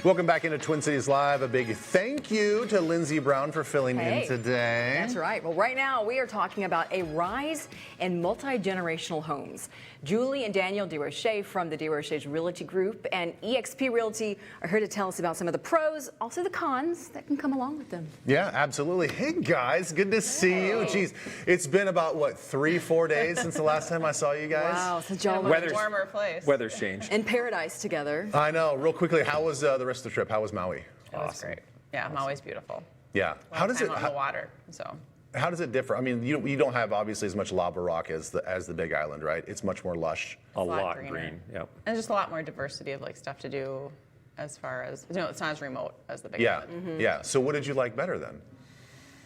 Welcome back into Twin Cities Live. A big thank you to Lindsey Brown for filling in today. That's right. Well, right now we are talking about a rise in multi-generational homes. Julie and Daniel Desrochers from the Desrochers Realty Group and eXp Realty are here to tell us about some of the pros, also the cons that can come along with them. Yeah, absolutely. Hey guys, good to see you. Geez, it's been about what, 3-4 days since the last time I saw you guys? Wow, since y'all were Weather's warmer place. Weather's changed. in paradise together. I know. Real quickly, how was the rest of the trip? How was Maui? It was great. Yeah, Maui's beautiful. Yeah. How does it? On the water, so. How does it differ? I mean, you don't have obviously as much lava rock as the Big Island, right? It's much more lush. A lot green. Yep. And just a lot more diversity of like stuff to do, as far as it's not as remote as the Big Island. Mm-hmm. Yeah. So what did you like better then?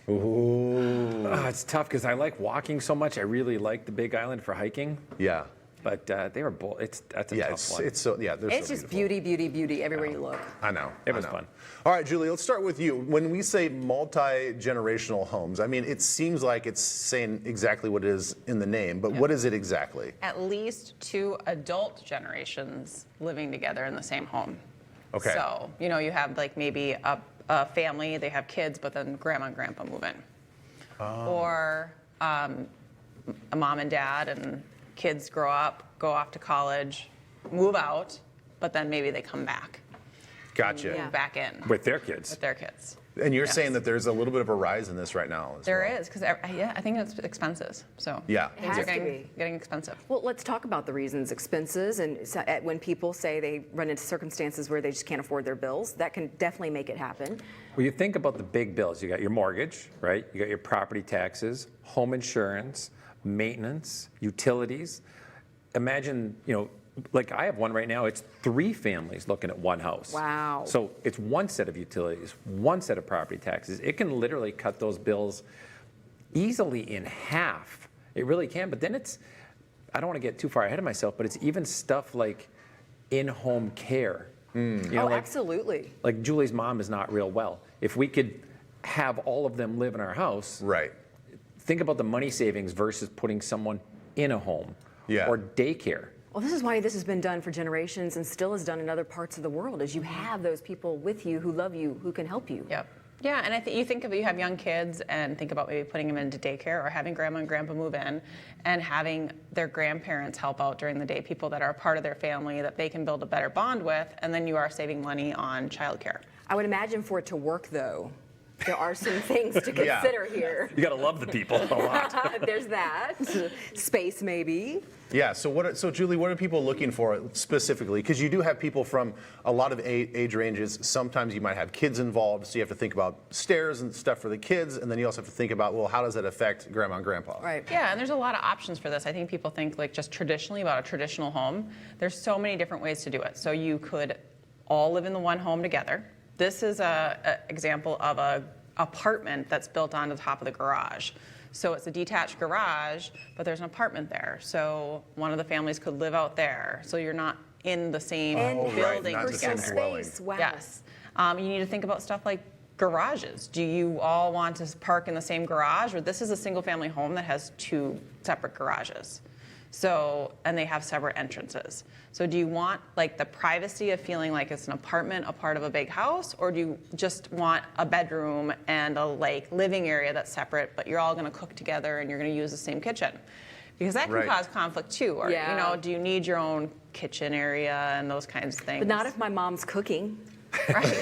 Ooh. It's tough because I like walking so much. I really like the Big Island for hiking. Yeah. But they were both. That's a tough one. It's so yeah. It's so just beauty, beauty, beauty everywhere you look. I know. It was fun. All right, Julie, let's start with you. When we say multi-generational homes, I mean, it seems like it's saying exactly what it is in the name, but what is it exactly? At least 2 adult generations living together in the same home. Okay. So, you have like maybe a family, they have kids, but then grandma and grandpa move in. Oh. Or a mom and dad and kids grow up, go off to college, move out, but then maybe they come back. Gotcha. Move back in. With their kids. With their kids. And you're saying that there's a little bit of a rise in this right now. There is, because I think it's expenses. So yeah, things has are to be. getting expensive. Well, let's talk about the reasons. Expenses, and when people say they run into circumstances where they just can't afford their bills, that can definitely make it happen. Well, you think about the big bills. You got your mortgage, right? You got your property taxes, home insurance, maintenance, utilities. Imagine, like I have one right now, it's 3 families looking at one house. Wow. So it's one set of utilities, one set of property taxes. It can literally cut those bills easily in half. It really can. But then I don't want to get too far ahead of myself, but it's even stuff like in-home care. Absolutely. Like Julie's mom is not real well. If we could have all of them live in our house, right. Think about the money savings versus putting someone in a home or daycare. Well, this is why this has been done for generations and still is done in other parts of the world, is you have those people with you who love you, who can help you. Yep. Yeah, and I think you have young kids and think about maybe putting them into daycare or having grandma and grandpa move in and having their grandparents help out during the day, people that are a part of their family that they can build a better bond with, and then you are saving money on childcare. I would imagine for it to work, though, there are some things to consider here. You got to love the people a lot. There's that. Space, maybe. Yeah, so Julie, what are people looking for specifically? Because you do have people from a lot of age ranges. Sometimes you might have kids involved, so you have to think about stairs and stuff for the kids, and then you also have to think about, well, how does that affect grandma and grandpa? Right. Yeah, and there's a lot of options for this. I think people think like just traditionally about a traditional home. There's so many different ways to do it. So you could all live in the one home together. This is an example of a apartment that's built on the top of the garage. So it's a detached garage, but there's an apartment there. So one of the families could live out there. So you're not in the same building not together. the same dwelling. Wow. Yes. You need to think about stuff like garages. Do you all want to park in the same garage? Or this is a single family home that has 2 separate garages. So, and they have separate entrances. So do you want like the privacy of feeling like it's an apartment, a part of a big house, or do you just want a bedroom and a living area that's separate, but you're all gonna cook together and you're gonna use the same kitchen? Because that can cause conflict too. Or, do you need your own kitchen area and those kinds of things? But not if my mom's cooking. Right.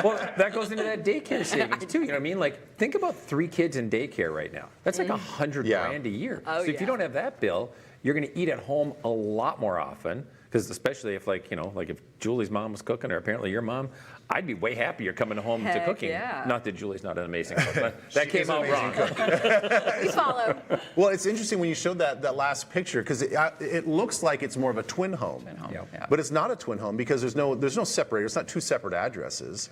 Well, that goes into that daycare savings too. You know what I mean? Like, think about 3 kids in daycare right now. That's like $100 grand a year. Oh, so if you don't have that bill, you're going to eat at home a lot more often. Because especially if like if Julie's mom was cooking, or apparently your mom, I'd be way happier coming home to cooking. Yeah. Not that Julie's not an amazing cook, but that came out wrong. We follow. Well, it's interesting when you showed that last picture, because it looks like it's more of a twin home. Yeah. But it's not a twin home because there's no separator. It's not 2 separate addresses.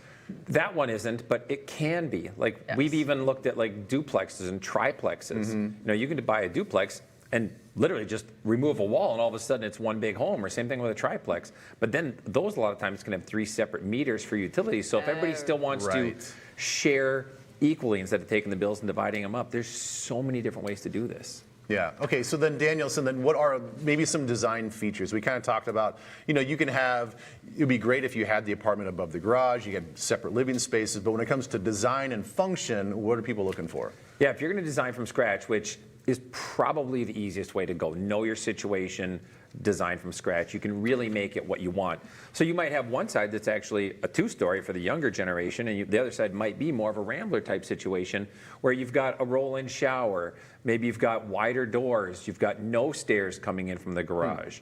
That one isn't, but it can be. Like we've even looked at like duplexes and triplexes. You can buy a duplex and literally just remove a wall and all of a sudden it's one big home, or same thing with a triplex. But then those a lot of times can have 3 separate meters for utilities. So if everybody still wants to share equally instead of taking the bills and dividing them up, there's so many different ways to do this. Yeah. Okay. So then, Danielson, then what are maybe some design features? We kind of talked about, you can have, it'd be great if you had the apartment above the garage, you had separate living spaces, but when it comes to design and function, what are people looking for? Yeah, if you're going to design from scratch, which is probably the easiest way to go, know your situation, design from scratch. You can really make it what you want. So you might have one side that's actually a two-story for the younger generation, and the other side might be more of a Rambler type situation where you've got a roll-in shower, maybe you've got wider doors, you've got no stairs coming in from the garage.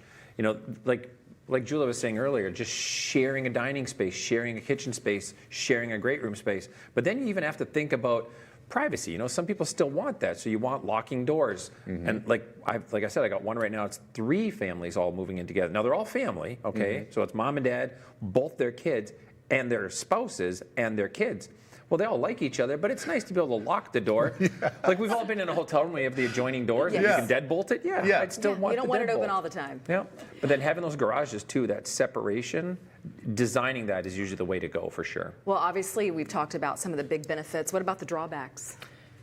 Like Julia was saying earlier, just sharing a dining space, sharing a kitchen space, sharing a great room space. But then you even have to think about privacy. Some people still want that, so you want locking doors. And like I said, I got one right now. It's 3 families all moving in together. Now they're all family, okay? So it's mom and dad, both their kids, and their spouses and their kids. Well, they all like each other, but it's nice to be able to lock the door. Like we've all been in a hotel room where you have the adjoining doors and you can deadbolt it. I'd still want You don't the want it open deadbolt. all the time. Yeah, but then having those garages too, that separation, designing that is usually the way to go for sure. Well, obviously, we've talked about some of the big benefits. What about the drawbacks?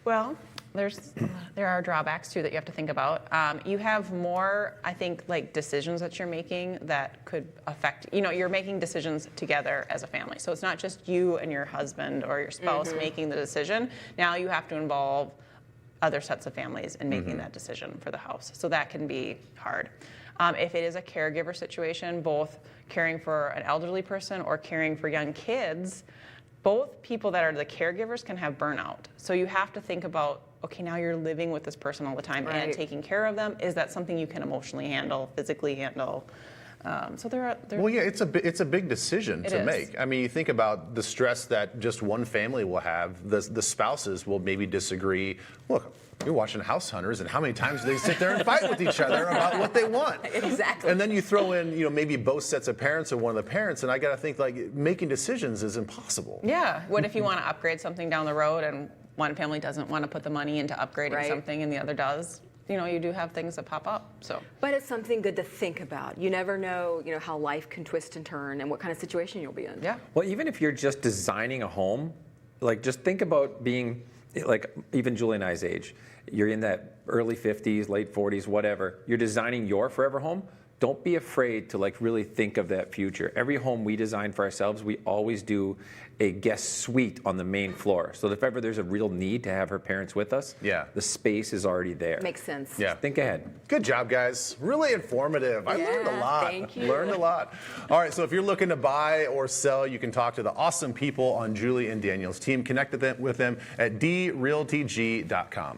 Well, there are drawbacks too that you have to think about. You have more, I think, like decisions that you're making that could affect, you're making decisions together as a family. So it's not just you and your husband or your spouse making the decision. Now you have to involve other sets of families in making that decision for the house. So that can be hard. If it is a caregiver situation, both caring for an elderly person or caring for young kids, both people that are the caregivers can have burnout. So you have to think about, okay, now you're living with this person all the time and taking care of them. Is that something you can emotionally handle, physically handle? So there are. Well, yeah, it's a big decision to is. make. I mean, you think about the stress that just one family will have. The spouses will maybe disagree. Look, you're watching House Hunters, and how many times do they sit there and fight with each other about what they want? Exactly. And then you throw in, maybe both sets of parents or one of the parents, and I got to think like making decisions is impossible. Yeah. What if you want to upgrade something down the road and one family doesn't want to put the money into upgrading something and the other does? You do have things that pop up. So. But it's something good to think about. You never know, how life can twist and turn and what kind of situation you'll be in. Yeah. Well, even if you're just designing a home, like just think about being like even Julie and I's age. You're in that early 50s, late 40s, whatever. You're designing your forever home. Don't be afraid to really think of that future. Every home we design for ourselves, we always do a guest suite on the main floor. So if ever there's a real need to have her parents with us, the space is already there. Makes sense. Yeah. Think ahead. Good job, guys. Really informative. I learned a lot. Thank you. Learned a lot. All right, so if you're looking to buy or sell, you can talk to the awesome people on Julie and Daniel's team. Connect with them at drealtg.com.